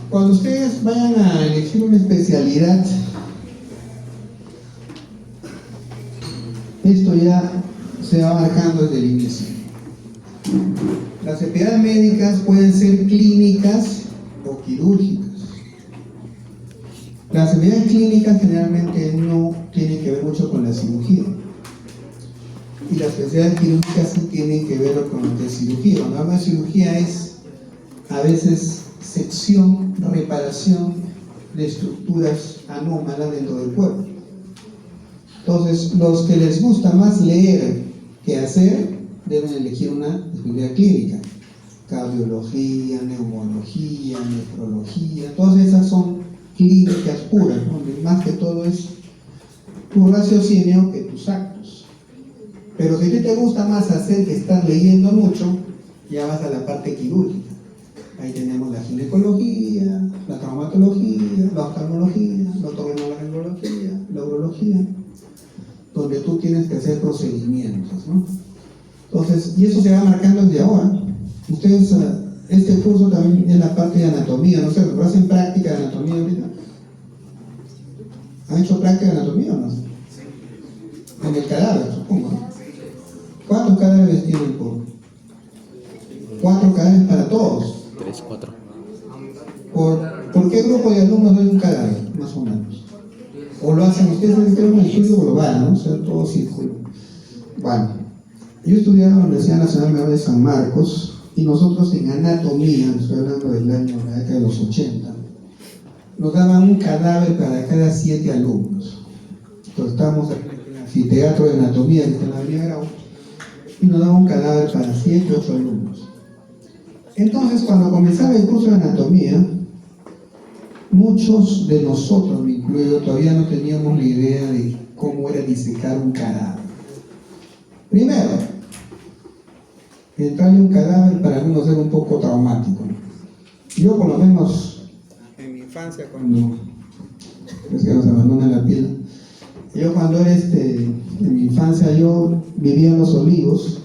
Cuando ustedes vayan a elegir una especialidad, esto ya se va marcando desde el inicio. Las especialidades médicas pueden ser clínicas o quirúrgicas. Las especialidades clínicas generalmente no tienen que ver mucho con la cirugía. Y las especialidades quirúrgicas sí tienen que ver con la cirugía. Cuando hablamos de cirugía es a veces sección, reparación de estructuras anómalas dentro del cuerpo. Entonces, los que les gusta más leer que hacer, deben elegir una especialidad clínica. Cardiología, neumología, nefrología, todas esas son clínicas puras, donde más que todo es tu raciocinio que tus actos. Pero si a ti te gusta más hacer que estar leyendo mucho, ya vas a la parte quirúrgica. Ahí tenemos la ginecología, la traumatología, la oftalmología, la otorrinolaringología, la urología, donde tú tienes que hacer procedimientos, ¿no? Entonces, y eso se va marcando desde ahora. Ustedes, este curso también es la parte de anatomía, no sé, ¿pero hacen práctica de anatomía ahorita? ¿Han hecho práctica de anatomía o no? En el cadáver, supongo, ¿no? ¿Cuántos cadáveres tienen por? 4 cadáveres para todos. 3, 4. ¿Por qué grupo de alumnos hay un cadáver, más o menos? O lo hacen ustedes en un estudio global, ¿no? O sea, todo círculo. Bueno, yo estudié en la Universidad Nacional Mayor de San Marcos y nosotros en anatomía, estoy hablando del año, la década de los 80, nos daban un cadáver para cada 7 alumnos. Entonces estábamos en el anfiteatro de anatomía que está en la Avenida Grau y nos daban un cadáver para 7, 8 alumnos. Entonces, cuando comenzaba el curso de anatomía, muchos de nosotros, me incluido, todavía no teníamos la idea de cómo era disecar un cadáver. Primero, entrarle un cadáver para algunos era un poco traumático. Yo, por lo menos, en mi infancia, cuando es que nos abandona la piel, yo cuando era en mi infancia, yo vivía en Los Olivos,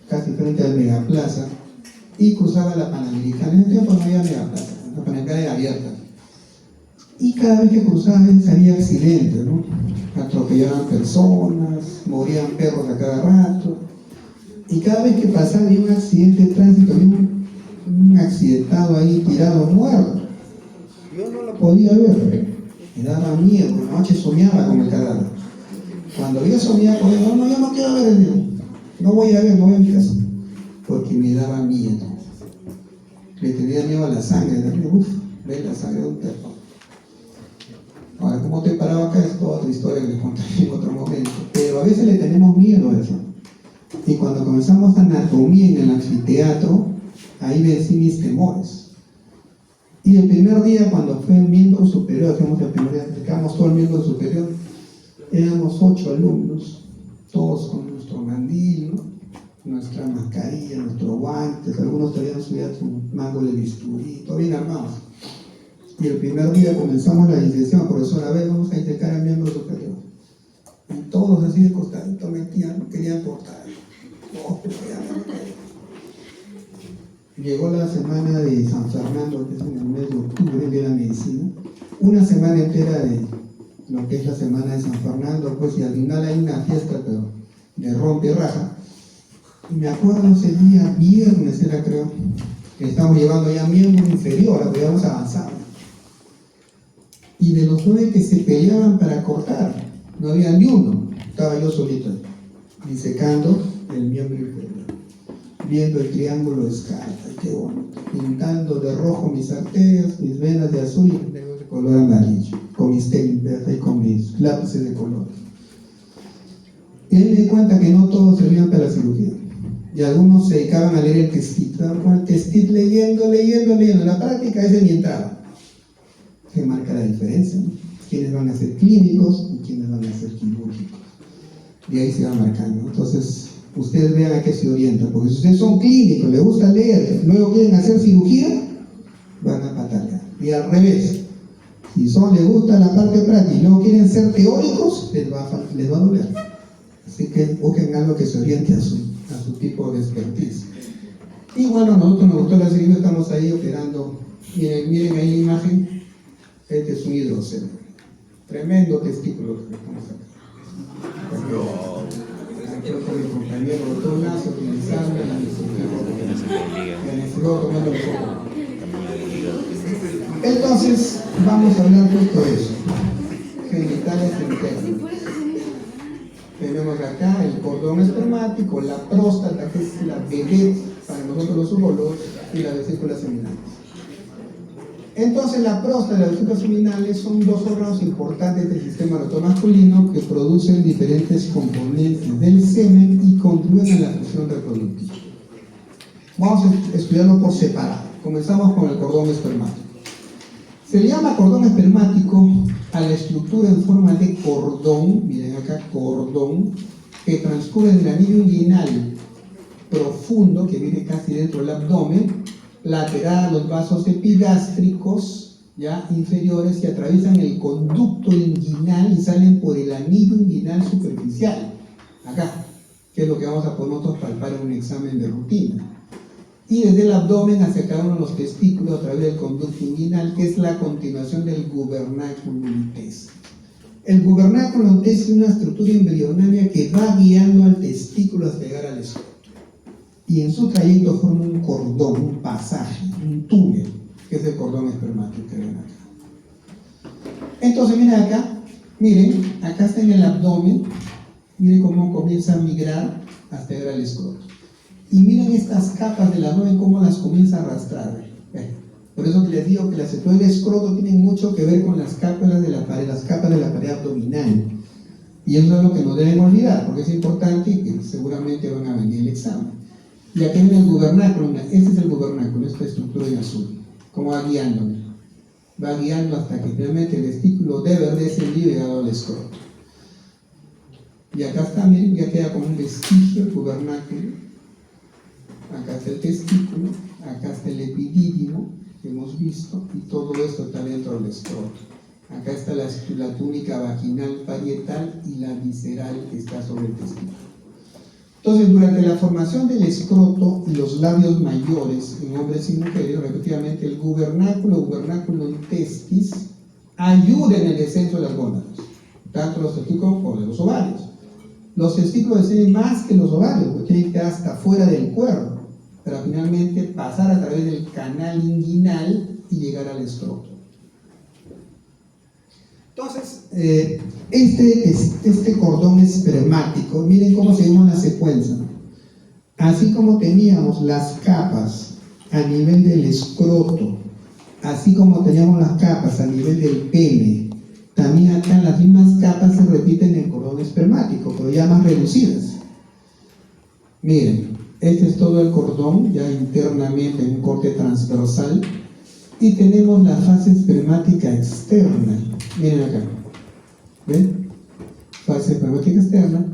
casi frente al Megaplaza, y cruzaba la Panamericana. En ese tiempo no había Megaplaza, la Panamericana era abierta. Y cada vez que cruzaba había accidentes, ¿no? Atropellaban personas, morían perros a cada rato. Y cada vez que pasaba había un accidente de tránsito, había un accidentado ahí tirado muerto. Yo no lo podía ver, me daba miedo, por la noche soñaba con el cadáver. Cuando yo soñaba con él, no, yo no quiero ver el video, no voy a ver, no voy a mi casa, porque me daba miedo. Le tenía miedo a la sangre, ve la sangre de un perro. Ahora, como te paraba acá, es toda otra historia que les contaré en otro momento. Pero a veces le tenemos miedo a eso. Y cuando comenzamos anatomía en el anfiteatro, ahí vencí mis temores. Y el primer día, cuando fue el miembro superior, hacíamos el primer día, aplicamos todo el miembro superior, éramos 8 alumnos, todos con nuestro mandil, ¿no? Nuestra mascarilla, nuestros guantes, algunos todavía subían su mango de bisturí, todo bien armados. Y el primer día comenzamos la disección, profesora, a ver, vamos a disecar el miembro superior. Y todos así de costadito metían, querían cortar. Llegó la semana de San Fernando, que es en el mes de octubre, de la medicina, una semana entera de lo que es la semana de San Fernando, pues, y al final hay una fiesta, pero de rompe y raja. Y me acuerdo ese día, viernes era, creo, que estábamos llevando ya miembro inferior, habíamos avanzado. Y de los 9 que se peleaban para cortar, no había ni uno, estaba yo solito, disecando el miembro inferior, viendo el triángulo de Escarta, qué bonito, pintando de rojo mis arterias, mis venas de azul y de color amarillo, con mis tenis verdes y con mis lápices de color. Y ahí me di cuenta que no todos servían para la cirugía, y algunos se dedicaban a leer el testit, estaban el testit leyendo, la práctica ese ni entraba. Que marca la diferencia, ¿no? Quiénes van a ser clínicos y quiénes van a ser quirúrgicos. Y ahí se va marcando. Entonces, ustedes vean a qué se orientan, porque si ustedes son clínicos, les gusta leer, luego quieren hacer cirugía, van a patalear. Y al revés, si les gusta la parte práctica y luego quieren ser teóricos, les va a doler. Así que busquen algo que se oriente a su tipo de expertise. Y bueno, a nosotros nos gustó la serie, estamos ahí operando. Miren ahí la imagen. Este es un hidrocelo. Tremendo testículo que estamos acá. Aquí con mi compañero doctor Nazo, utilizando el anestesiólogo tomando el foco. Entonces, vamos a hablar justo de eso. Genitales internos. Tenemos acá el cordón espermático, la próstata, que es la vedette para nosotros los urólogos, y las vesículas seminales. Entonces, la próstata y las vesículas seminales son dos órganos importantes del sistema erecto masculino que producen diferentes componentes del semen y contribuyen a la función reproductiva. Vamos a estudiarlo por separado. Comenzamos con el cordón espermático. Se le llama cordón espermático a la estructura en forma de cordón, miren acá, cordón, que transcurre del anillo inguinal profundo, que viene casi dentro del abdomen, lateral a los vasos epigástricos, ya inferiores, que atraviesan el conducto inguinal y salen por el anillo inguinal superficial, acá, que es lo que vamos a poder nosotros palpar en un examen de rutina. Y desde el abdomen hacia cada uno de los testículos a través del conducto inguinal, que es la continuación del gubernaculum test. El gubernaculum test es una estructura embrionaria que va guiando al testículo hasta llegar al escroto. Y en su trayecto forma un cordón, un pasaje, un túnel, que es el cordón espermático que ven acá. Entonces, miren acá está en el abdomen, miren cómo comienza a migrar hasta llegar al escroto. Y miren estas capas del abdomen, cómo las comienza a arrastrar. Por eso que les digo que las estructuras del escroto tienen mucho que ver con las capas de la pared abdominal. Y eso es lo que no deben olvidar, porque es importante y que seguramente van a venir el examen. Y aquí viene el gubernáculo, este es el gubernáculo, esta estructura en azul. ¿Cómo va guiando? Va guiando hasta que finalmente el testículo de verde es el llegado al escroto. Y acá está, miren, ya queda como un vestigio el gubernáculo. Acá está el testículo, acá está el epidídimo que hemos visto, y todo esto está dentro del escroto. Acá está la túnica vaginal parietal y la visceral que está sobre el testículo. Entonces, durante la formación del escroto y los labios mayores en hombres y mujeres, respectivamente el gubernaculum testis ayuda en el descenso de las gónadas, tanto los testículos como de los ovarios. Los testículos descienden más que los ovarios, porque tienen que quedar hasta fuera del cuerpo, para finalmente pasar a través del canal inguinal y llegar al escroto. Entonces, este cordón espermático, miren cómo seguimos la secuencia. Así como teníamos las capas a nivel del escroto, así como teníamos las capas a nivel del pene, también acá las mismas capas se repiten en el cordón espermático, pero ya más reducidas. Miren, este es todo el cordón, ya internamente en un corte transversal, y tenemos la fase espermática externa. Miren acá, ¿ven? Fase espermática externa,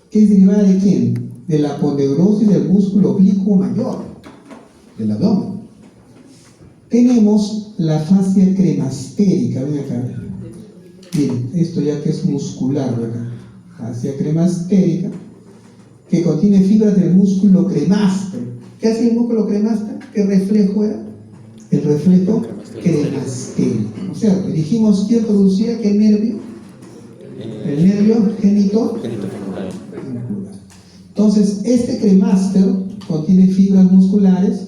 que es derivada de ¿quién? De la aponeurosis del músculo oblicuo mayor, del abdomen. Tenemos la fascia cremastérica, ven acá. Miren, esto ya que es muscular, ¿verdad? Fascia cremastérica, que contiene fibras del músculo cremaster. ¿Qué hace el músculo cremaster? ¿Qué reflejo era? El reflejo cremastérico. O sea, dijimos quién producía qué nervio. El nervio genitofincular. Entonces, este cremaster contiene fibras musculares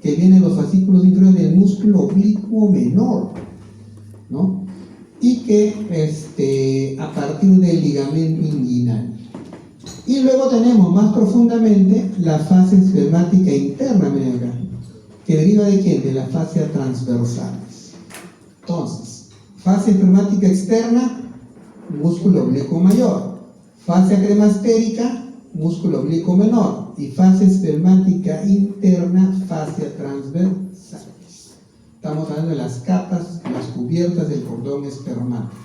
que vienen de los fascículos inferiores del músculo oblicuo menor, ¿no? Y que a partir del ligamento inguinal. Y luego tenemos más profundamente la fase espermática interna, miren acá, que deriva de ¿quién? De la fascia transversales. Entonces, fase espermática externa, músculo oblicuo mayor. Fascia cremastérica, músculo oblicuo menor. Y fase espermática interna, fascia transversales. Estamos hablando de las capas, las cubiertas del cordón espermático.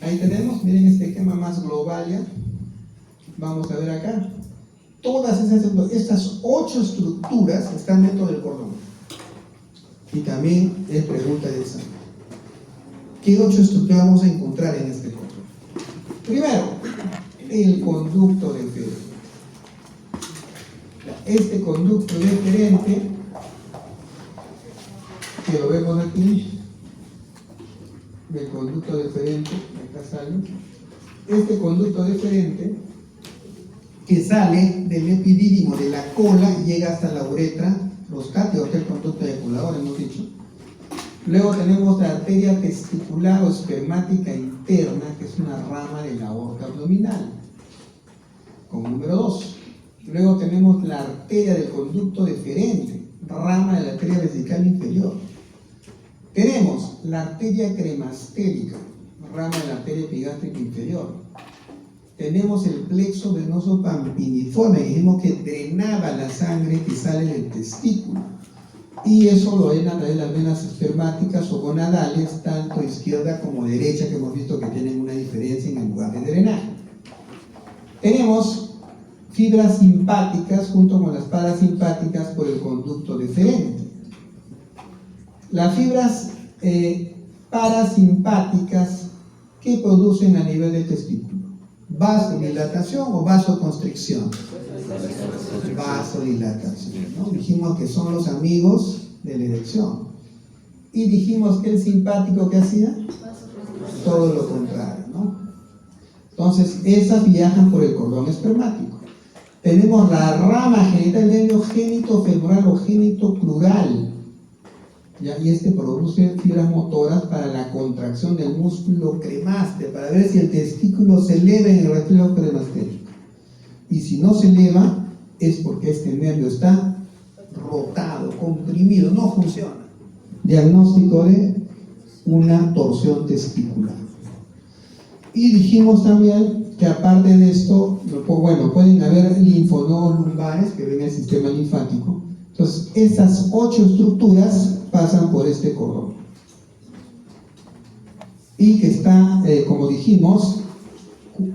Ahí tenemos, miren este esquema más global ya. Vamos a ver acá. Todas estas 8 estructuras están dentro del cordón. Y también es pregunta de examen. ¿Qué 8 estructuras vamos a encontrar en este cordón? Primero, el conducto del feto. este conducto deferente, que lo vemos aquí, del conducto deferente, acá sale, este conducto deferente que sale del epidídimo de la cola y llega hasta la uretra prostática, que es el conducto eyaculador, hemos dicho. Luego tenemos la arteria testicular o espermática interna, que es una rama de la aorta abdominal, como número 2. Luego tenemos la arteria del conducto deferente, rama de la arteria vesical inferior. Tenemos la arteria cremastérica, rama de la arteria epigástrica inferior. Tenemos el plexo venoso pampiniforme, dijimos que drenaba la sangre que sale del testículo. Y eso lo ven a través de las venas espermáticas o gonadales, tanto izquierda como derecha, que hemos visto que tienen una diferencia en el lugar de drenaje. Tenemos fibras simpáticas junto con las parasimpáticas por el conducto deferente. Las fibras parasimpáticas, ¿qué producen a nivel del testículo? ¿Vasodilatación o vasoconstricción? Vasodilatación, ¿no? Dijimos que son los amigos de la erección. Y dijimos que el simpático, ¿qué hacía? Todo lo contrario, ¿no? Entonces, esas viajan por el cordón espermático. Tenemos la rama genital del génito femoral o génito plural. ¿Ya? Y este produce fibras motoras para la contracción del músculo cremaster, para ver si el testículo se eleva en el reflejo cremastérico. Y si no se eleva, es porque este nervio está rotado, comprimido, no funciona. Diagnóstico de una torsión testicular. Y dijimos también que aparte de esto, bueno, pueden haber linfonodos lumbares que ven el sistema linfático. Entonces, esas 8 estructuras pasan por este cordón. Y que está, como dijimos,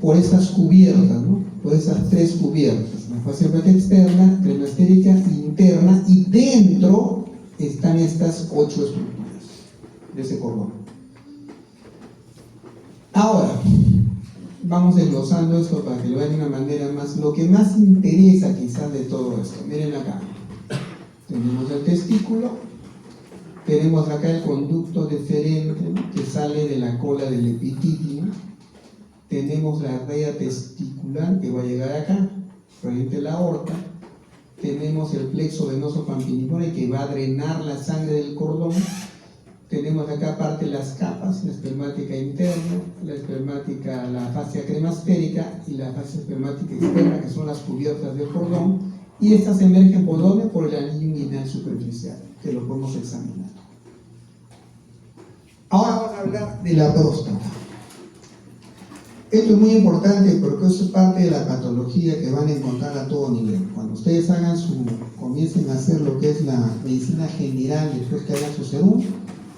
por estas cubiertas, ¿no? Por esas 3 cubiertas, la fascia braquial externa, cremastérica interna, y dentro están estas 8 estructuras de ese cordón. Ahora, vamos desglosando esto para que lo vean de una manera más, lo que más interesa quizás de todo esto. Miren acá, tenemos el testículo, tenemos acá el conducto deferente, ¿no?, que sale de la cola del epidídimo. Tenemos la arteria testicular que va a llegar acá, frente a la aorta. Tenemos el plexo venoso pampiniforme que va a drenar la sangre del cordón. Tenemos acá aparte las capas, la espermática interna, la espermática, la fascia cremastérica y la fascia espermática externa, que son las cubiertas del cordón. Y estas emergen por ¿dónde? Por el anillo inguinal superficial, que lo podemos examinar. Ahora vamos a hablar de la próstata. Esto es muy importante porque eso es parte de la patología que van a encontrar a todo nivel. Cuando ustedes comiencen a hacer lo que es la medicina general, después que hagan su serum,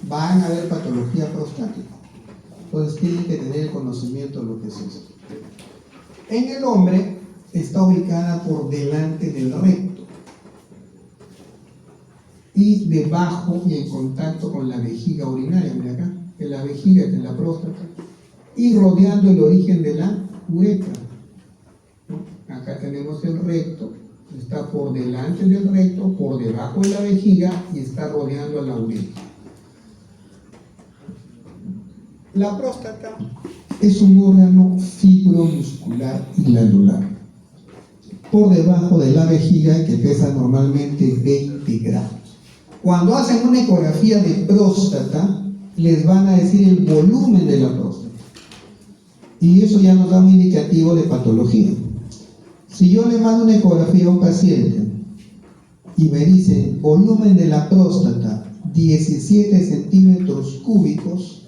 van a ver patología prostática. Entonces tienen que tener el conocimiento de lo que es eso. En el hombre está ubicada por delante del recto y debajo y en contacto con la vejiga urinaria. Mira acá, que la vejiga es la próstata, y rodeando el origen de la uretra. Acá tenemos el recto, está por delante del recto, por debajo de la vejiga y está rodeando a la uretra. La próstata es un órgano fibromuscular y glandular, por debajo de la vejiga, que pesa normalmente 20 gramos. Cuando hacen una ecografía de próstata, les van a decir el volumen de la próstata. Y eso ya nos da un indicativo de patología. Si yo le mando una ecografía a un paciente y me dice volumen de la próstata 17 centímetros cúbicos,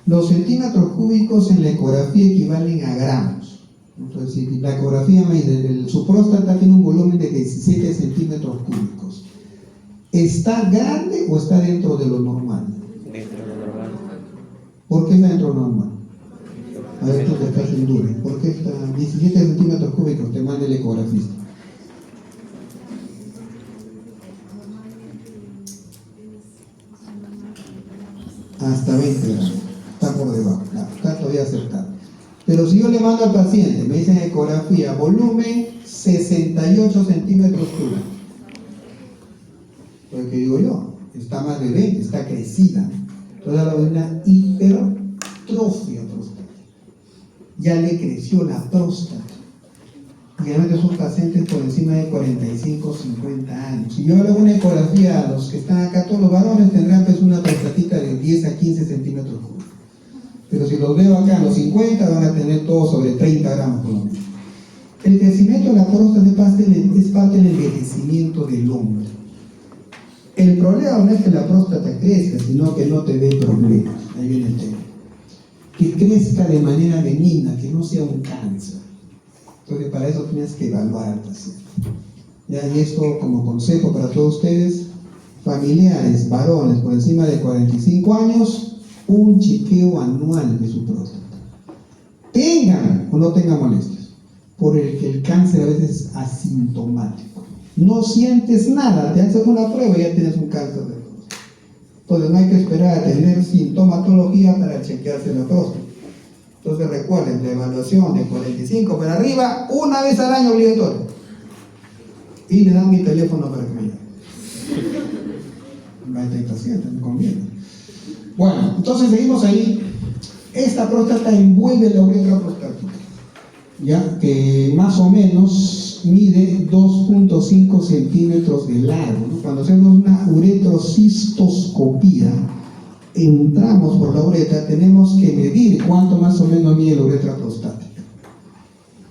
los centímetros cúbicos en la ecografía equivalen a gramos. Entonces, si la ecografía me dice su próstata tiene un volumen de 17 centímetros cúbicos, ¿está grande o está dentro de lo normal? Dentro de lo normal. ¿Por qué está dentro de lo normal? A ver, tú que estás en duda. ¿Por qué está 17 centímetros cúbicos? Te manda el ecografista. Hasta 20 gramos. Está por debajo. Está todavía acertado. Pero si yo le mando al paciente, me dicen ecografía, volumen 68 centímetros cúbicos. Lo que digo yo, está más de 20, está crecida. Entonces habla de una hipertrofia prostática. Ya le creció la próstata. Y realmente son pacientes por encima de 45, 50 años. Si yo hago una ecografía a los que están acá, todos los varones tendrán pues una prostatita de 10 a 15 centímetros cúbicos. Pero si los veo acá a los 50, van a tener todos sobre 30 gramos por lo menos. El crecimiento de la próstata es parte del envejecimiento del hombre. El problema no es que la próstata crezca, sino que no te dé problemas. Ahí viene el tema. Que crezca de manera benigna, que no sea un cáncer. Entonces, para eso tienes que evaluar al paciente. Ya, y esto como consejo para todos ustedes, familiares, varones por encima de 45 años, un chequeo anual de su próstata. Tengan o no tengan molestias, por el que el cáncer a veces es asintomático. No sientes nada, te haces una prueba y ya tienes un cáncer de próstata. Entonces no hay que esperar a tener sintomatología para chequearse la próstata. Entonces recuerden, la evaluación de 45 para arriba, una vez al año obligatorio. Y le dan mi teléfono para que me llame. Va a paciente, me conviene. Bueno, entonces seguimos ahí. Esta próstata envuelve la uretra prostática, ya que más o menos mide 2.5 centímetros de largo, ¿no? Cuando hacemos una uretrocistoscopía, entramos por la uretra, tenemos que medir cuánto más o menos mide la uretra prostática.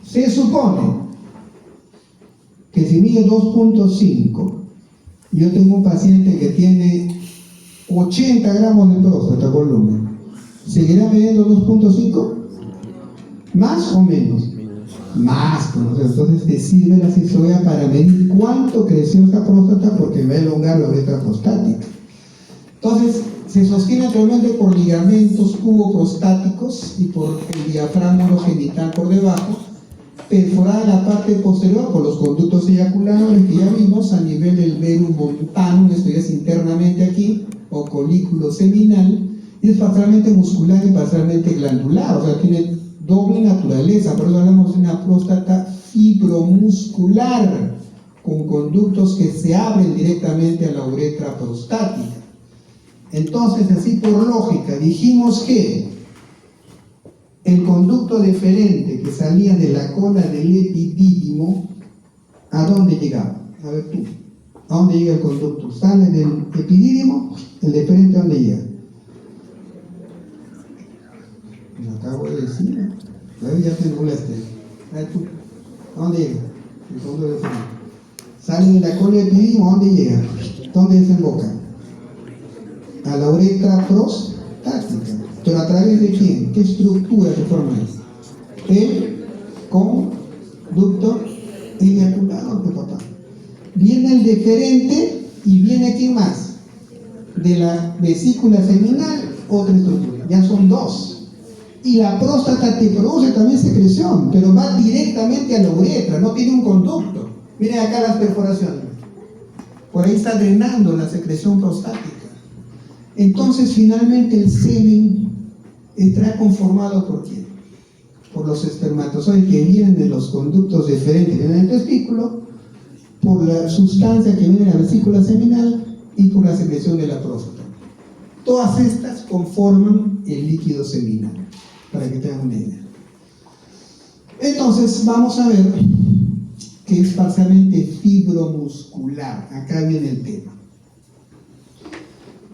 Se supone que si mide 2.5, yo tengo un paciente que tiene 80 gramos de próstata volumen, ¿seguirá midiendo 2.5? ¿Más o menos? Más, entonces te sirve la cistoscopia para medir cuánto creció esta próstata, porque va a elongar la uretra prostática. Entonces, se sostiene actualmente por ligamentos cuboprostáticos y por el diafragma urogenital por debajo, perforada la parte posterior por los conductos eyaculares que ya vimos a nivel del verum montanum, esto ya es internamente aquí, o colículo seminal, y es parcialmente muscular y parcialmente glandular, o sea, tiene doble naturaleza. Por eso hablamos de una próstata fibromuscular, con conductos que se abren directamente a la uretra prostática. Entonces, así por lógica, dijimos que el conducto deferente que salía de la cola del epidídimo, ¿a dónde llegaba? A ver tú, ¿a dónde llega el conducto? Sale del epidídimo, el deferente ¿a dónde llega? Me acabo de decir, a ver, ya te nublaste. A ver tú, ¿a dónde llega? El conducto deferente. Sale de la cola del epidídimo, ¿a dónde llega? ¿Dónde desemboca? A la uretra prostática. ¿Pero a través de quién? ¿Qué estructura se forma eso? El conducto eyaculador, papá. Viene el deferente y viene ¿quién más? De la vesícula seminal, otra estructura. Ya son dos. Y la próstata te produce también secreción, pero va directamente a la uretra, no tiene un conducto. Miren acá las perforaciones. Por ahí está drenando la secreción prostática. Entonces, finalmente, el semen estará conformado ¿por quién? Por los espermatozoides que vienen de los conductos deferentes que vienen del testículo, por la sustancia que viene de la vesícula seminal y por la secreción de la próstata. Todas estas conforman el líquido seminal, para que tengan una idea. Entonces, vamos a ver que es parcialmente fibromuscular. Acá viene el tema.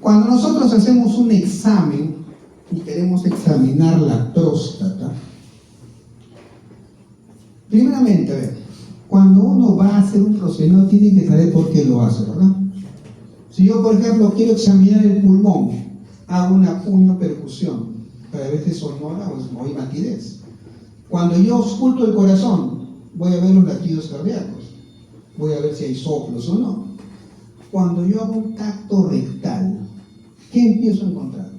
Cuando nosotros hacemos un examen y queremos examinar la próstata, primeramente, a ver, cuando uno va a hacer un procedimiento tiene que saber por qué lo hace, ¿verdad? Si yo, por ejemplo, quiero examinar el pulmón, hago una puño-percusión para ver si sonora o hay matidez. Cuando yo ausculto el corazón, voy a ver los latidos cardíacos, voy a ver si hay soplos o no. Cuando yo hago un tacto rectal, ¿qué empiezo a encontrar?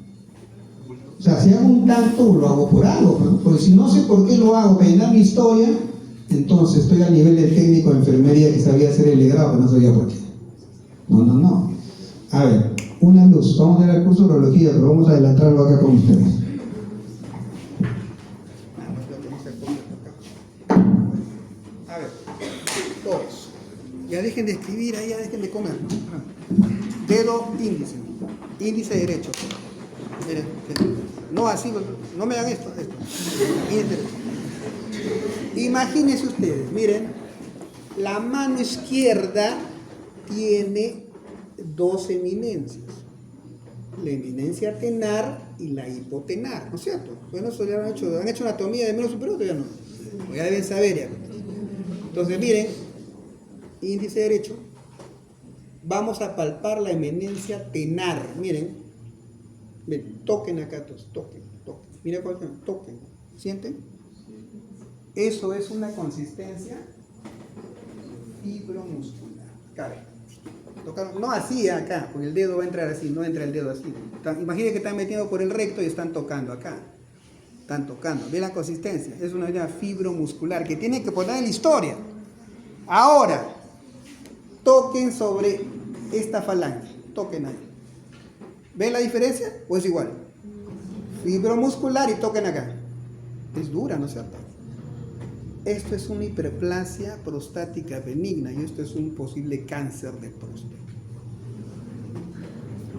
O sea, si hago un tacto, lo hago por algo, ¿no? Porque si no sé por qué lo hago, para llenar mi historia, entonces estoy a nivel del técnico de enfermería que sabía hacer el legrado, pero no sabía por qué. No. A ver, una luz. Vamos a ver el curso de urología, pero vamos a adelantarlo acá con ustedes. A ver, Ya dejen de escribir ahí, ya dejen de comer. Dedo índice. Índice derecho. Miren, no así, no me hagan esto. Índice derecho. Imagínense ustedes, miren, la mano izquierda tiene dos eminencias. La eminencia tenar y la hipotenar, ¿no es cierto? Bueno, eso ya han hecho anatomía de miembro superior, todavía no. Ya deben saber ya. Entonces, miren, índice derecho, vamos a palpar la eminencia tenar. Miren, toquen acá todos, toquen. Miren cuál toquen. ¿Sienten? Eso es una consistencia fibromuscular. Acá ven. No así acá, porque el dedo va a entrar así, no entra el dedo así. Imaginen que están metiendo por el recto y están tocando acá. Están tocando. ¿Ven la consistencia? Es una fibromuscular que tienen que poner en la historia. Ahora, toquen sobre esta falange. Toquen ahí. ¿Ven la diferencia? ¿O es igual? Fibromuscular y toquen acá. Es dura, ¿no es cierto? Esto es una hiperplasia prostática benigna y esto es un posible cáncer de próstata.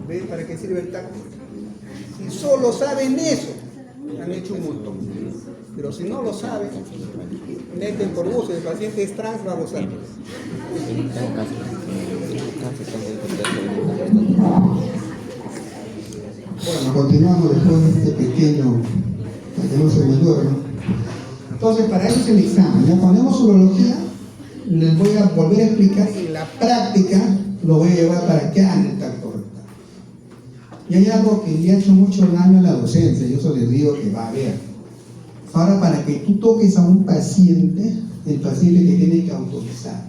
¿Ven para qué sirve el tacto? Si solo saben eso, han hecho un montón. Pero si no lo saben, meten por gusto, el paciente es trans, va a gozar. Bueno, continuamos después de este pequeño, para que no se me duerma. Entonces, para eso es el examen. Ya ponemos urología, les voy a volver a explicar y en la práctica lo voy a llevar para acá en el tacto rectal. Y hay algo que le ha hecho mucho daño a la docencia, y eso les digo que va a haber. Ahora, para que tú toques a un paciente, el paciente te tiene que autorizar.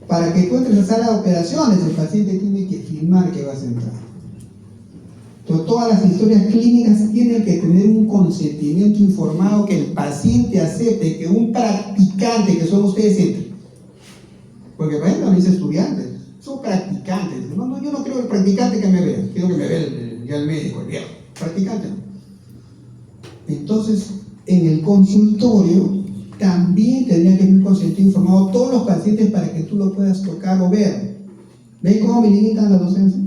Para que tú entres a sala de operaciones, el paciente tiene que firmar que vas a entrar. Entonces, todas las historias clínicas tienen que tener un consentimiento informado, que el paciente acepte, que un practicante, que son ustedes, entre. Porque para ejemplo, no dice estudiantes, son practicantes. No, yo no quiero el practicante que me vea, quiero que me vea el médico, el viejo. Practicante no. Entonces, en el consultorio también tendría que tener un consentimiento informado todos los pacientes para que tú lo puedas tocar o ver. ¿Ven cómo me limitan la docencia?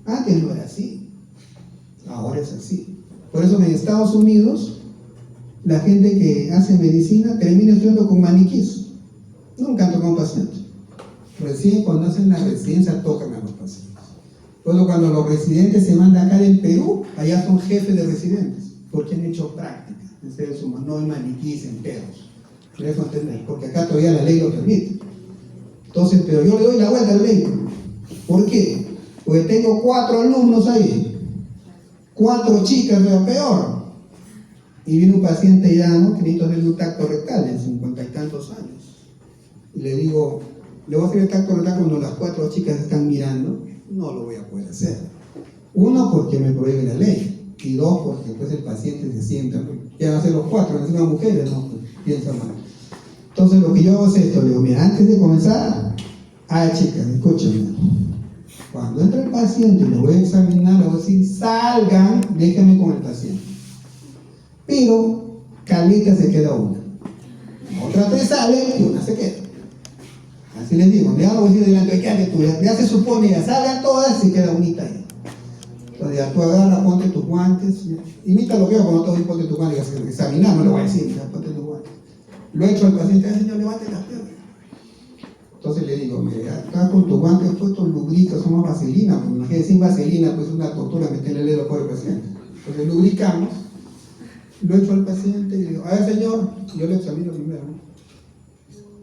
Antes no era así. Ahora es así. Por eso en Estados Unidos, la gente que hace medicina termina estudiando con maniquíes. Nunca han tocado a un paciente. Recién cuando hacen la residencia tocan a los pacientes. Por eso cuando los residentes se mandan acá del Perú, allá son jefes de residentes, porque han hecho práctica en seres humanos, no hay maniquíes enteros. ¿Quieres entender? Porque acá todavía la ley lo permite. Entonces, pero yo le doy la vuelta al ley. ¿Por qué? Porque tengo 4 alumnos ahí. 4 chicas, pero peor. Y viene un paciente ya, ¿no? Que necesita hacerle un tacto rectal de 50 y tantos años. Y le digo, le voy a hacer el tacto rectal cuando las 4 chicas están mirando. No lo voy a poder hacer. 1, porque me prohíbe la ley. Y 2, porque después el paciente se sienta. Ya van a ser los 4, encima mujeres, ¿no? Piensa mal. Entonces lo que yo hago es esto. Le digo, mira, antes de comenzar, chicas, escúchame. Cuando entra el paciente y lo voy a examinar, le voy a decir, salgan, déjenme con el paciente. Pero, calita se queda una. Otra 3 salen y una se queda. Así les digo, ya lo voy a decir delante, quédate tú, ya se supone, ya salgan todas y queda unita ahí. Entonces ya tú agarras, ponte tus guantes, imita lo que hago cuando te doy, ponte tus guantes, examinar, no le voy a decir, ya ponte tus guantes. Lo he hecho al paciente, señor, levante las piernas. Entonces le digo, mira, acá con tus guantes puestos lubricas, somos vaselina, porque imagínate, sin vaselina, pues es una tortura meterle el dedo por el paciente. Entonces lubricamos, lo echo al paciente y le digo, a ver señor, yo le examino primero, ¿no?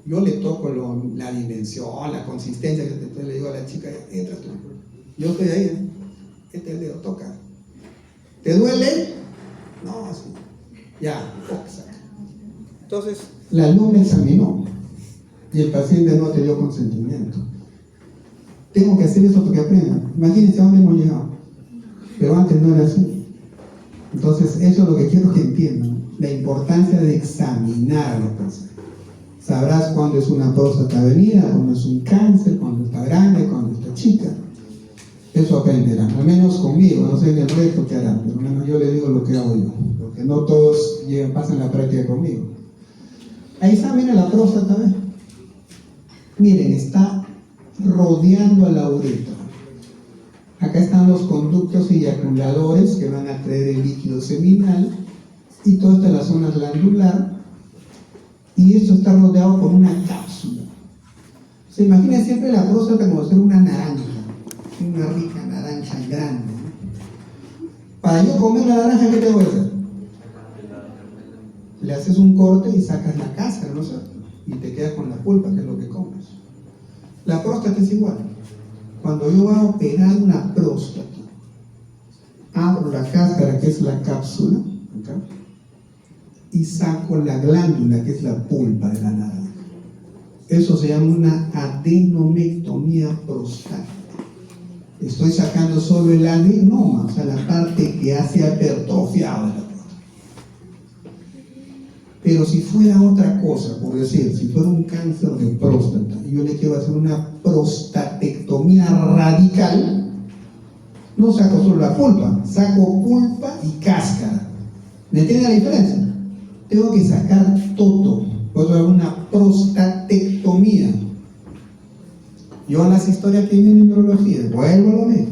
Yo le toco la dimensión, la consistencia, que le digo a la chica, entra tú. Yo estoy ahí, ¿eh? Este es el dedo, toca. ¿Te duele? No, así. Ya, saca. Entonces, la alumna examinó. Y el paciente no te dio consentimiento. Tengo que hacer eso para que aprendan. Imagínense a dónde hemos llegado. Pero antes no era así. Entonces, eso es lo que quiero que entiendan. La importancia de examinar a los pacientes. Sabrás cuándo es una próstata venida, cuándo es un cáncer, cuándo está grande, cuándo está chica. Eso aprenderán. Al menos conmigo. No sé en el resto qué harán. Pero al menos yo les digo lo que hago yo. Porque no todos pasan la práctica conmigo. Ahí examina la próstata, ¿ves? Miren, está rodeando a la uretra. Acá están los conductos eyaculadores que van a traer el líquido seminal, y toda esta es la zona glandular, y esto está rodeado por una cápsula. Se imagina siempre la próstata como ser una naranja, una rica naranja grande. Para yo comer la naranja, ¿qué tengo que hacer? Le haces un corte y sacas la cáscara, ¿no es cierto? Y te quedas con la pulpa, que es lo que comes. La próstata es igual. Cuando yo voy a operar una próstata, abro la cáscara, que es la cápsula, acá, y saco la glándula, que es la pulpa de la naranja. Eso se llama una adenomectomía prostática. Estoy sacando solo el adenoma, o sea, la parte que hace hipertrofiado de la próstata. Pero si fuera otra cosa, por decir, si fuera un cáncer de próstata y yo le quiero hacer una prostatectomía radical, no saco solo la pulpa, saco pulpa y cáscara. ¿Me entienden la diferencia? Tengo que sacar todo. Puedo hacer una prostatectomía. Yo en las historias que vienen en neurología, vuelvo a lo mismo.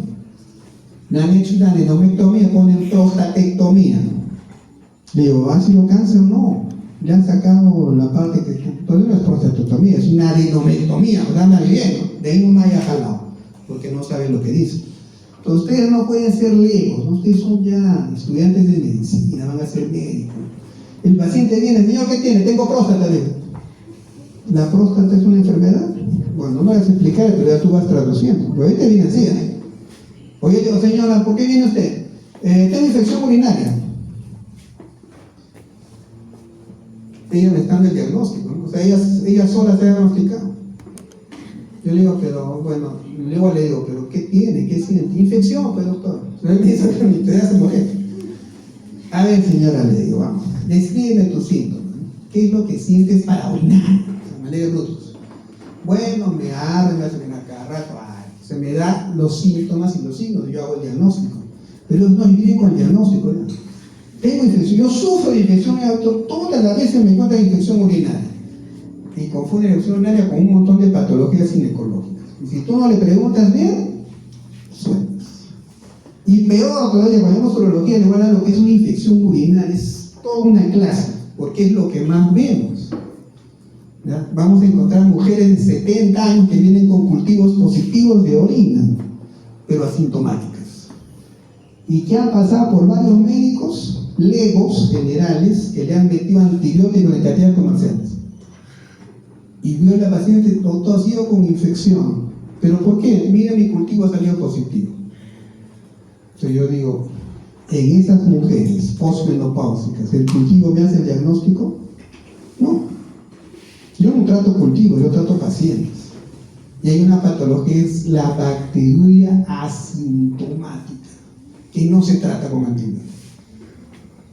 Me han hecho una adenomectomía, ponen prostatectomía. Le digo, ¿ha sido cáncer? No. Le han sacado la parte que... Entonces no es prostatectomía, es una adenomectomía. O sea, anda bien, de ahí no me haya jalado, porque no saben lo que dice. Entonces ustedes no pueden ser legos, ¿no? Ustedes son ya estudiantes de medicina, van a ser médicos. El paciente viene, señor, ¿qué tiene? Tengo próstata. ¿La próstata es una enfermedad? Bueno, no me vas a explicar, pero ya tú vas traduciendo. Pero ahorita viene así, ¿eh? Oye, digo, señora, ¿por qué viene usted? Tengo infección urinaria. Ella me está dando el diagnóstico, ¿no? O sea, ella sola se ha diagnosticado. Yo le digo, pero bueno, luego le digo, pero ¿qué tiene? ¿Qué siente? Infección, pero doctor. Él me dice que mi se molesta. A ver, señora, le digo, vamos, descríbeme tus síntomas. ¿Qué es lo que sientes para orinar? O sea, manera de brutos. Bueno, me arde, me hace una cada rato, se me da los síntomas y los signos, yo hago el diagnóstico. Pero no, viene con el diagnóstico, ¿no? Tengo infección, yo sufro de infección, todas las veces me encuentro infección urinaria. Y confunde la infección urinaria con un montón de patologías ginecológicas. Y si tú no le preguntas bien, sueltas. Y peor todavía, cuando vemos urología, le voy a dar lo que es una infección urinaria, es toda una clase, porque es lo que más vemos. ¿Ya? Vamos a encontrar mujeres de 70 años que vienen con cultivos positivos de orina, pero asintomáticas. Y que han pasado por varios médicos, legos generales, que le han metido antibióticos en cantidades comerciales. Y vio a la paciente, doctor, ha sido con infección. ¿Pero por qué? Mira, mi cultivo ha salido positivo. Entonces yo digo, en esas mujeres postmenopáusicas, ¿el cultivo me hace el diagnóstico? No. Yo no trato cultivos, yo trato pacientes. Y hay una patología, es la bacteriuria asintomática, que no se trata con antibióticos.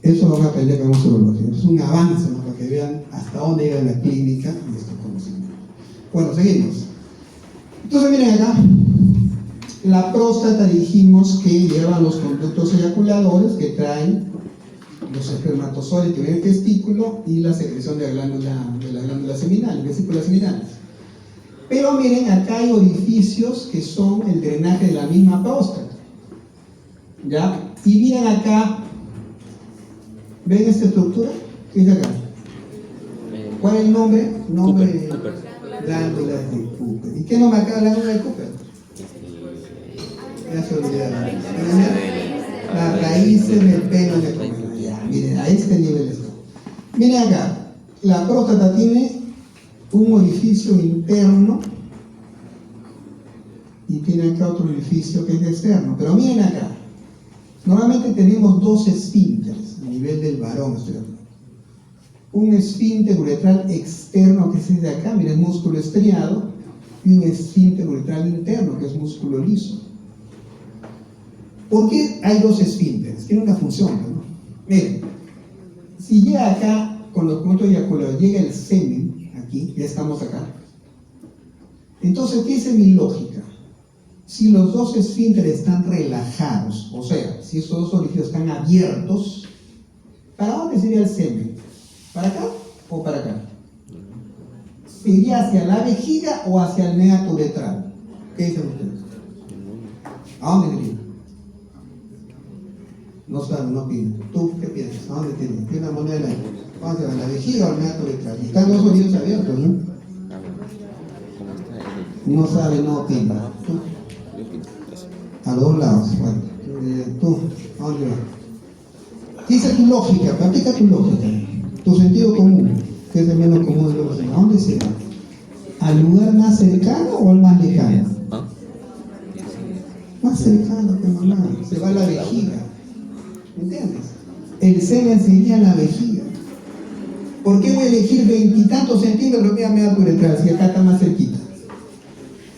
Eso lo van a aprender con urología. Es un avance, ¿no? Para que vean hasta dónde llega la clínica y estos conocimientos. Bueno, seguimos. Entonces miren acá. La próstata dijimos que lleva los conductos eyaculadores que traen los espermatozoides que vienen del testículo y la secreción de la glándula seminal, vesícula seminal. Pero miren, acá hay orificios que son el drenaje de la misma próstata. ¿Ya? Y miren acá, ¿ven esta estructura? ¿Qué es acá? ¿Cuál es el nombre? Nombre glándula de Cooper. ¿Y qué nombre acá la glándula de Cooper? Ya se olvidaron. Las raíces del pelo de Cooper. Ya, miren, a este nivel está. Miren acá, la próstata tiene un orificio interno y tiene acá otro orificio que es externo. Pero miren acá, normalmente tenemos dos esfínteres a nivel del varón, estoy hablando. Un esfínter uretral externo que es de acá, miren, músculo estriado, y un esfínter uretral interno que es músculo liso. ¿Por qué hay dos esfínteres? Tiene una función, ¿no? Miren, si llega acá, con los puntos eyaculados, llega el semen, aquí, ya estamos acá. Entonces, ¿qué es mi lógica? Si los dos esfínteres están relajados, o sea, si estos dos orificios están abiertos, ¿para dónde sería el semen? ¿Para acá o para acá? ¿Sería hacia la vejiga o hacia el meato uretral? ¿Qué dicen ustedes? ¿A dónde dirían? No saben, no piden. ¿Tú qué piensas? ¿A dónde tienen? Tiene una moneda en la ¿a la vejiga o al meato uretral? Y están los oídos abiertos, ¿no? No sabe, no opina. ¿Tú? A los dos lados. Bueno, tú, ¿a dónde vas? Dice tu lógica, practica tu lógica, tu sentido común, que es el menos común de los demás. ¿A dónde se va? ¿Al lugar más cercano o al más lejano? Más cercano, que mamá. Se va a la vejiga. ¿Entiendes? El semen sería la vejiga. ¿Por qué voy a elegir 20 y tantos centímetros? Mira, me da por detrás, si acá está más cerquita.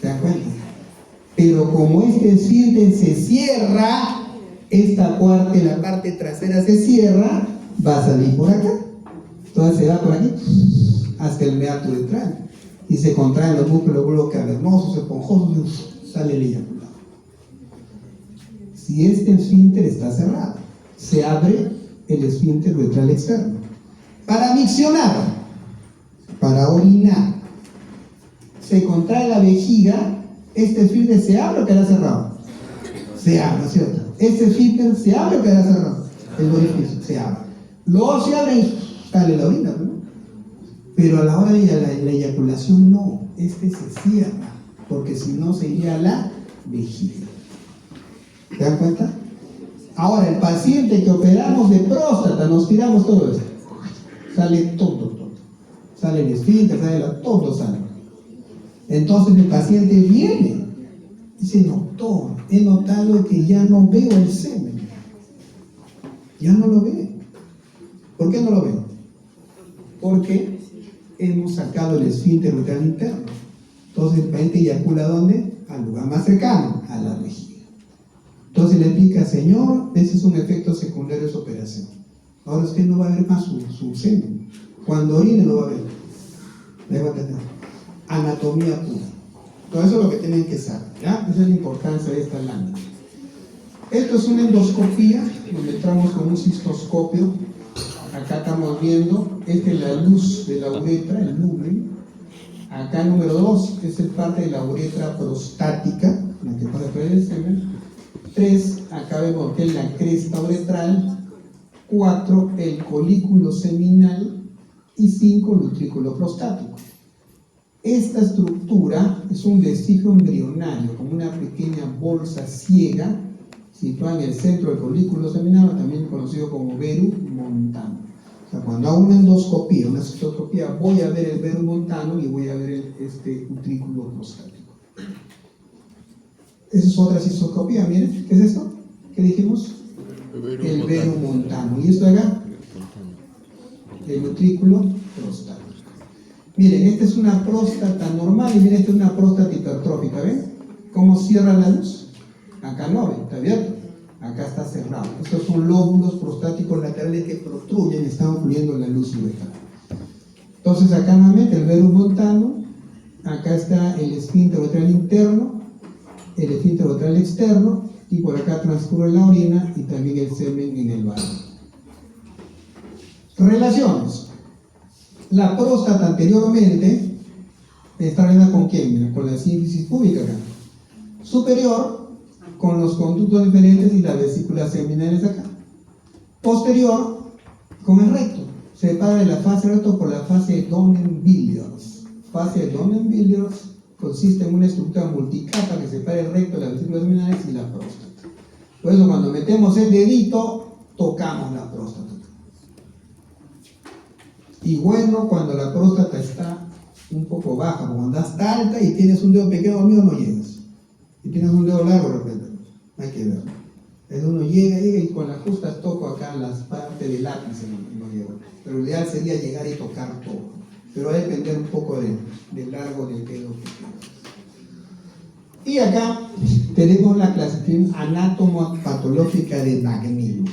¿Se dan cuenta? Pero como este esfínter se cierra, esta parte, la parte trasera se cierra, va a salir por acá. Entonces se va por aquí hasta el meato uretral y se contraen los músculos cavernosos, esponjosos, y sale el eyaculado. Si este esfínter está cerrado, se abre el esfínter uretral externo. Para miccionar, para orinar, se contrae la vejiga, este esfínter se abre o queda cerrado. Se abre, ¿cierto? Este esfínter se abre o queda cerrado. El orificio se abre. Luego se abre y sale la orina, ¿no? Pero a la hora de la eyaculación no, este se cierra, porque si no se iría a la vejiga. ¿Se dan cuenta? Ahora, el paciente que operamos de próstata, nos tiramos todo esto. Sale todo. Sale el esfínter, todo sale. Entonces el paciente viene y dice, doctor, he notado que ya no veo el semen. Ya no lo veo. ¿Por qué no lo veo? Porque hemos sacado el esfínter uretral interno. Entonces el paciente eyacula ¿dónde? Al lugar más cercano, a la vejiga. Entonces le explica, señor, ese es un efecto secundario de su operación. Ahora usted no va a ver más su semen. Cuando orine no va a ver. Anatomía pura. Todo eso es lo que tienen que saber, ¿ya? Esa es la importancia de esta lámina. Esto es una endoscopía, donde entramos con un cistoscopio. Acá estamos viendo, esta es la luz de la uretra, el núcleo. Acá número 2, esta es parte de la uretra prostática, la que pasa por el semen. 3, acá vemos que es la cresta uretral. 4, el colículo seminal. Y 5, el utrículo prostático. Esta estructura es un vestigio embrionario, como una pequeña bolsa ciega, situada en el centro del folículo seminal, también conocido como veru montano. O sea, cuando hago una endoscopía, una cistoscopía, voy a ver el veru montano y voy a ver este utrículo prostático. Esa es otra cistoscopía, miren, ¿qué es esto? ¿Qué dijimos? El veru montano. ¿Y esto de acá? El utrículo prostático. Miren, esta es una próstata normal y miren, esta es una próstata hipertrófica, ¿ven? ¿Cómo cierra la luz? Acá no, ¿ven? Está abierto. Acá está cerrado. Estos son lóbulos prostáticos laterales que protruyen y están ocurriendo la luz uretral. Entonces acá nuevamente el veru montano, acá está el esfínter uretral interno, el esfínter uretral externo, y por acá transcurre la orina y también el semen en el baño. Relaciones. La próstata anteriormente está relacionada con quién? Mira, con la sínfisis púbica acá. Superior, con los conductos diferentes y las vesículas seminales acá. Posterior, con el recto. Se separa de la fase recto por la fase de Donen-Biliors. Fase de Donen-Biliors consiste en una estructura multicapa que separa el recto de las vesículas seminales y la próstata. Por eso cuando metemos el dedito, tocamos la próstata. Y bueno, cuando la próstata está un poco baja, cuando está alta y tienes un dedo pequeño, mío no llegas. Si tienes un dedo largo, de repente, hay que verlo. Entonces uno llega y con las justas toco acá las partes del lápiz y no llego. Pero lo ideal sería llegar y tocar todo. Pero va a depender un poco del largo del dedo pequeño. Y acá tenemos la clasificación anatomopatológica de McNeil.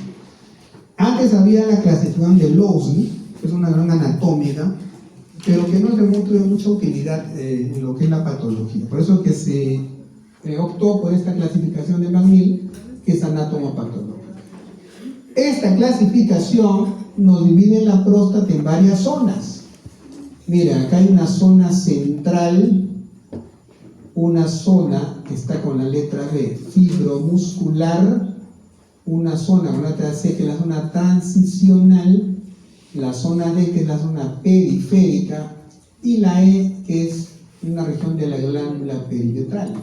Antes había la clasificación de Lowsky, que es una gran anatómica, pero que no es de mucha utilidad en lo que es la patología. Por eso que se optó por esta clasificación de McNeil, que es anatomopatológica. Esta clasificación nos divide la próstata en varias zonas. Mira, acá hay una zona central, una zona que está con la letra B, fibromuscular, una zona con la letra C que es la zona transicional, la zona D que es la zona periférica y la E que es una región de la glándula perimetral.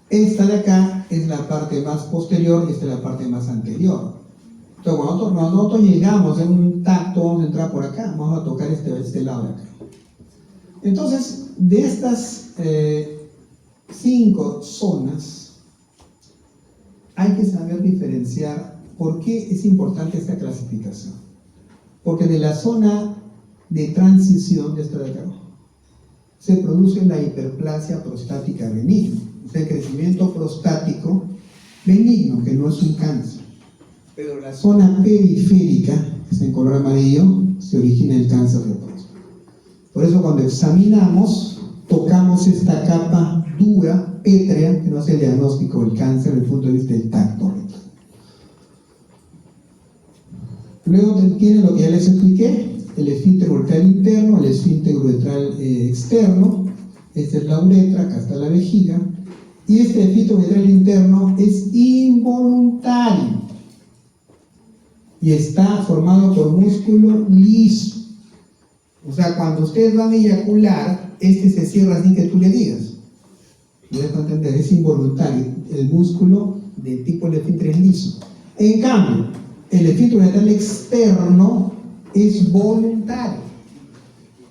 Esta de acá es la parte más posterior y esta es la parte más anterior. Entonces, cuando nosotros llegamos en un tacto, vamos a entrar por acá, vamos a tocar este lado de acá. Entonces, de estas 5 zonas, hay que saber diferenciar por qué es importante esta clasificación. Porque de la zona de transición de esta de acá, se produce la hiperplasia prostática benigna, o sea, el crecimiento prostático benigno, que no es un cáncer. Pero la zona periférica, que está en color amarillo, se origina el cáncer de próstata. Por eso cuando examinamos, tocamos esta capa dura, pétrea, que no hace el diagnóstico del cáncer desde el punto de vista del tacto. Luego tiene lo que ya les expliqué, el esfínter uretral interno, el esfínter uretral externo, esta es la uretra, acá está la vejiga, y este esfínter uretral interno es involuntario y está formado por músculo liso. O sea, cuando ustedes van a eyacular, este se cierra sin que tú le digas. ¿Me dejo entender? Es involuntario. El músculo de tipo el esfínter es liso. En cambio, el esfínter uretral externo es voluntario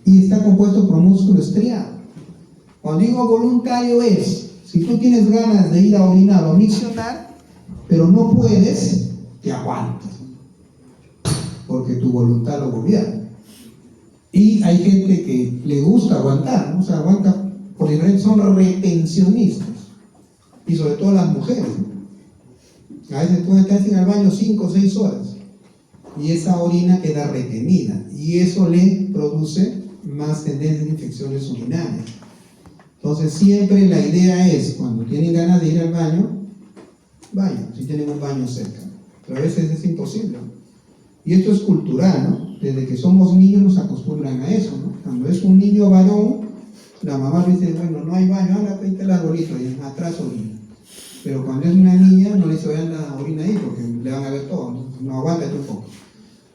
y está compuesto por músculo estriado. Cuando digo voluntario es, si tú tienes ganas de ir a orinar o miccionar, pero no puedes, te aguantas, porque tu voluntad lo gobierna. Y hay gente que le gusta aguantar, ¿no? O sea, aguanta, por diferencia son retencionistas, y sobre todo las mujeres, ¿no? A veces pueden estar en el baño 5 o 6 horas, y esa orina queda retenida, y eso le produce más tendencia de infecciones urinarias. Entonces siempre la idea es, cuando tienen ganas de ir al baño, vayan, si tienen un baño cerca, pero a veces es imposible. Y esto es cultural, ¿no? Desde que somos niños nos acostumbran a eso, ¿no? Cuando es un niño varón, la mamá dice, bueno, no hay baño, anda, ahí está el arbolito, ahí atrás orina. Pero cuando es una niña, no le dice, vayan la orina ahí, porque le van a ver todo, no aguanta un poco.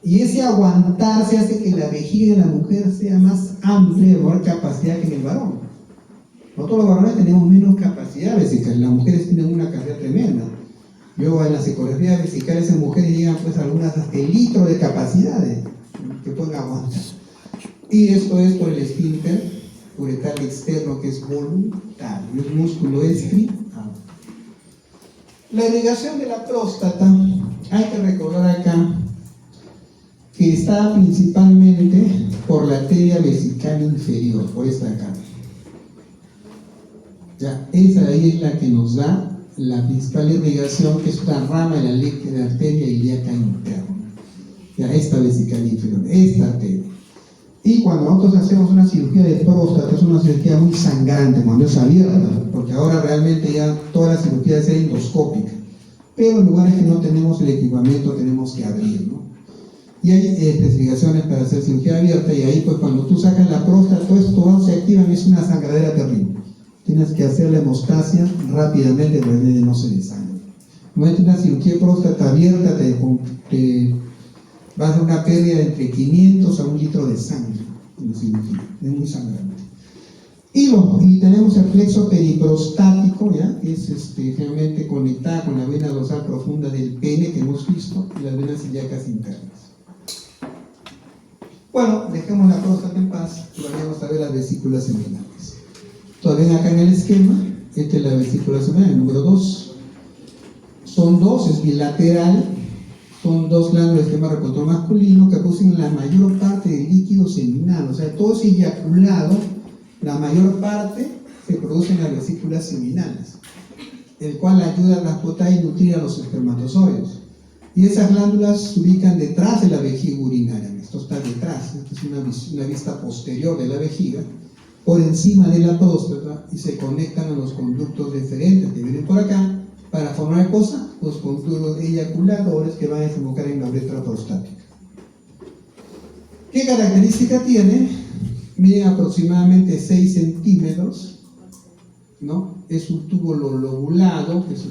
Y ese aguantarse hace que la vejiga de la mujer sea más amplia, de mayor capacidad que en el varón. Nosotros los varones tenemos menos capacidad vesical, las mujeres tienen una capacidad tremenda. Luego en las ecografías vesicales en mujeres llegan pues algunas hasta el litro de capacidad que pueden aguantar. Y esto es por el esfínter uretral externo, que es voluntario, es músculo estriado. La irrigación de la próstata, hay que recordar acá que está principalmente por la arteria vesical inferior, por esta acá. Ya, esa ahí es la que nos da la principal irrigación, que es una rama de la arteria ilíaca interna. Ya, esta vesical inferior, esta arteria. Y cuando nosotros hacemos una cirugía de próstata, es una cirugía muy sangrante cuando es abierta, porque ahora realmente ya toda la cirugía es endoscópica. Pero en lugares que no tenemos el equipamiento tenemos que abrir, ¿no? Y hay especificaciones para hacer cirugía abierta, y ahí pues cuando tú sacas la próstata, todo se activa, es una sangradera terrible. Tienes que hacer la hemostasia rápidamente para que no se desangre. Normalmente una cirugía de próstata abierta te va a dar una pérdida de entre 500 a 1 litro de sangre en la cirugía, es muy sangrante. Y tenemos el plexo periprostático, ¿ya? Que es generalmente conectada con la vena dorsal profunda del pene que hemos visto, y las venas ilíacas internas. Bueno, dejemos la próstata en paz y vayamos a ver las vesículas seminales. Todavía acá en el esquema, esta es la vesícula seminal, el número 2. Son 2, es bilateral, son 2 glándulas del esquema reproductor masculino que producen la mayor parte del líquido seminal, o sea, todo ese eyaculado, la mayor parte se produce en las vesículas seminales, el cual ayuda a transportar y nutrir a los espermatozoides. Y esas glándulas se ubican detrás de la vejiga urinaria. Esto está detrás, esta es una vista posterior de la vejiga, por encima de la próstata, y se conectan a los conductos deferentes que vienen por acá para formar cosa, los conductos eyaculadores que van a desembocar en la uretra prostática. ¿Qué característica tiene? Mide aproximadamente 6 centímetros, ¿no? Es un túbulo lobulado que se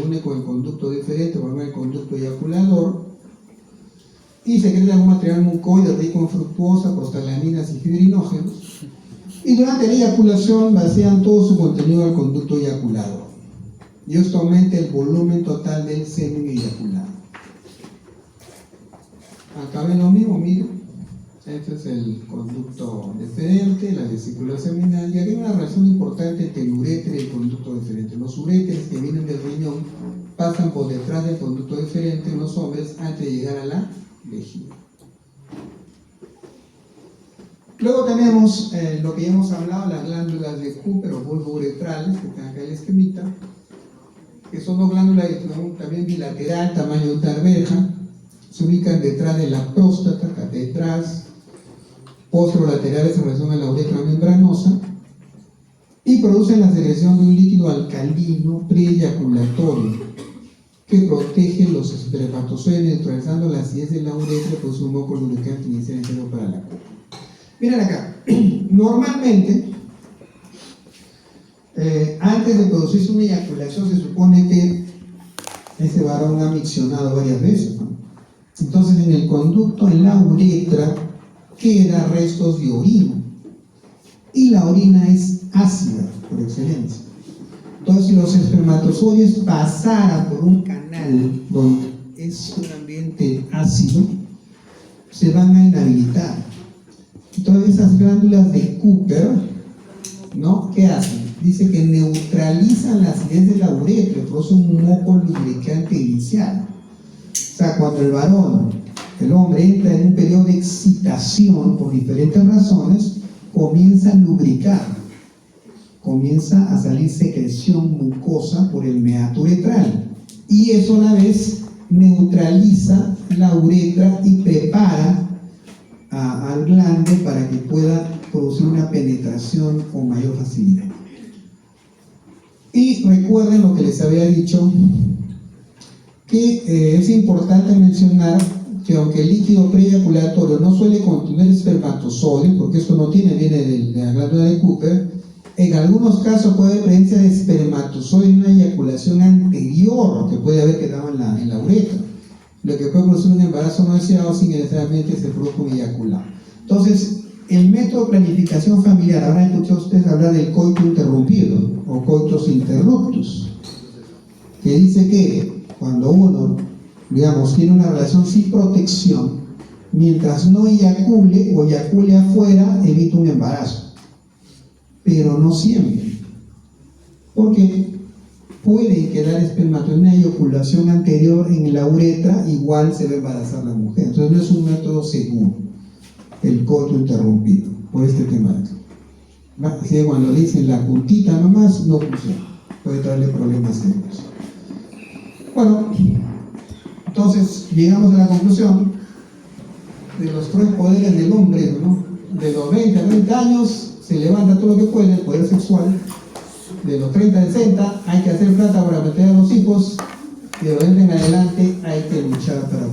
une con el conducto deferente, por ejemplo el conducto eyaculador, y secreta un material mucoide rico en fructuosa, prostalaminas y fibrinógenos, y durante la eyaculación vacían todo su contenido al conducto eyaculador, y esto aumenta el volumen total del semen eyaculado. Acá ven lo mismo, miren. Este es el conducto deferente, la vesícula seminal, y aquí hay una relación importante entre el uréter y el conducto deferente. Los uréteres que vienen del riñón pasan por detrás del conducto deferente en los hombres antes de llegar a la vejiga. Luego tenemos lo que ya hemos hablado, las glándulas de Cooper o bulbo uretrales, que están acá en la esquemita, que son dos glándulas también bilateral, tamaño de una arveja, se ubican detrás de la próstata, acá detrás, posterolaterales en relación a la uretra membranosa, y producen la secreción de un líquido alcalino preeyaculatorio que protege los espermatozoides neutralizando la acidez de la uretra y produce un moco lubricante inicial entero para la cura. Miren acá, normalmente antes de producirse una eyaculación se supone que ese varón ha miccionado varias veces, ¿no? Entonces en el conducto, en la uretra, queda restos de orina, y la orina es ácida por excelencia. Entonces, si los espermatozoides pasaran por un canal donde es un ambiente ácido, se van a inhabilitar. Entonces, esas glándulas de Cooper, ¿no? ¿Qué hacen? Dice que neutralizan la acidez de la uretra, producen un moco lubricante inicial. O sea, cuando el varón, el hombre, entra en un periodo de excitación por diferentes razones, comienza a lubricar, comienza a salir secreción mucosa por el meato uretral, y eso a la vez neutraliza la uretra y prepara al glande para que pueda producir una penetración con mayor facilidad. Y recuerden lo que les había dicho, que es importante mencionar que aunque el líquido preeyaculatorio no suele contener espermatozoides, porque esto no tiene, viene de la glándula de Cooper, en algunos casos puede haber presencia de espermatozoide en una eyaculación anterior que puede haber quedado en la uretra, lo que puede producir un embarazo no deseado sin que necesariamente se produzca un eyaculado. Entonces, el método de planificación familiar, habrán escuchado ustedes hablar del coito interrumpido o coitus interruptus, que dice que cuando uno, digamos, tiene una relación sin protección, mientras no eyacule o eyacule afuera, evita un embarazo. Pero no siempre, porque puede quedar espermatozoide en una eyaculación anterior en la uretra, igual se va a embarazar la mujer. Entonces no es un método seguro el coito interrumpido por este tema de acá. Así que cuando dicen la puntita nomás, no funciona, puede traerle problemas serios. Bueno, entonces llegamos a la conclusión de los 3 poderes del hombre, ¿no? De los 20 a 30 años se levanta todo lo que puede, el poder sexual. De los 30 a 60 hay que hacer plata para meter a los hijos, y de los 20 en adelante hay que luchar para